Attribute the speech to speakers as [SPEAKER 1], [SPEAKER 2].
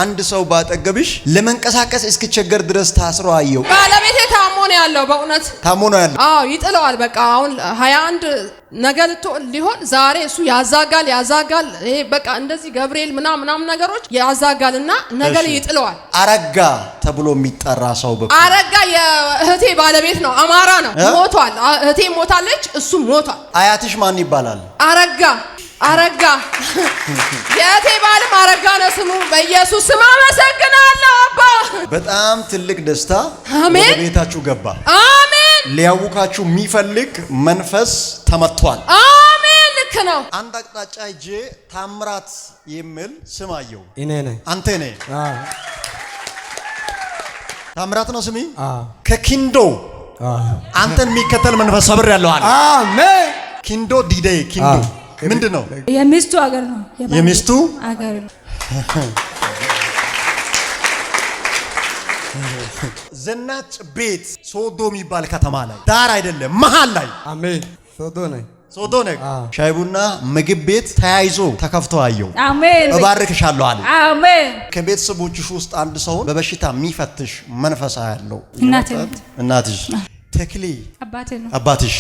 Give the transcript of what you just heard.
[SPEAKER 1] አንድ ሰው ባጠገብሽ ለመንቀሳቀስ እስኪቸገር ድረስ ታስሮ አየው።
[SPEAKER 2] ባለቤቴ ታሞ ነው ያለው። በእውነት
[SPEAKER 1] ታሞ ነው ያለው።
[SPEAKER 2] አዎ ይጥለዋል። በቃ አሁን 21 ነገር ሊሆን ዛሬ እሱ ያዛጋል። ይሄ በቃ እንደዚህ ገብርኤል ምናምን ነገሮች ያዛጋልና ነገር ይጥለዋል። አረጋ
[SPEAKER 1] ተብሎ የሚጠራ ሰው
[SPEAKER 2] አረጋ የእህቴ ባለቤት ነው። አማራ ነው። ሞቷል። እህቴ ሞታለች፣ እሱ ሞቷል።
[SPEAKER 1] አያትሽ ማን ይባላል?
[SPEAKER 2] አረጋ የእህቴ ባልም አረጋ ነው ስሙ። በኢየሱስ ስም አመሰግናለሁ አባ። በጣም
[SPEAKER 1] ትልቅ ደስታ
[SPEAKER 2] ወደ
[SPEAKER 1] ቤታችሁ ገባ።
[SPEAKER 2] አሜን።
[SPEAKER 1] ሊያውካችሁ የሚፈልግ መንፈስ ተመቷል።
[SPEAKER 2] አሜን። ልክ ነው።
[SPEAKER 1] አንድ አቅጣጫ ሂጄ ታምራት የሚል ስም አየሁ።
[SPEAKER 3] እኔ ነኝ።
[SPEAKER 1] አንተ ነህ? ታምራት ነው ስሚ። ከኪንዶ አንተን የሚከተል መንፈስ ሰብር ያለው አለ።
[SPEAKER 3] አሜን።
[SPEAKER 1] ኪንዶ ዲዴ ኪንዶ ምንድነው?
[SPEAKER 4] የሚስቱ ሀገር ነው።
[SPEAKER 1] የሚስቱ
[SPEAKER 4] ሀገር ነው።
[SPEAKER 1] ዘናጭ ቤት ሶዶ የሚባል ከተማ ላይ ዳር አይደለም መሃል ላይ።
[SPEAKER 3] አሜን። ሶዶ ነኝ።
[SPEAKER 1] ሻይ ቡና ምግብ ቤት ተያይዞ ተከፍቶ አየው።
[SPEAKER 4] አሜን።
[SPEAKER 1] እባርክሻለሁ አለ።
[SPEAKER 4] አሜን።
[SPEAKER 1] ከቤተሰቦችሽ ውስጥ አንድ ሰው በበሽታ የሚፈትሽ መንፈሳ ያለው
[SPEAKER 4] እናትሽ
[SPEAKER 1] ተክሌ
[SPEAKER 4] አባቴ ነው።
[SPEAKER 1] አባትሽ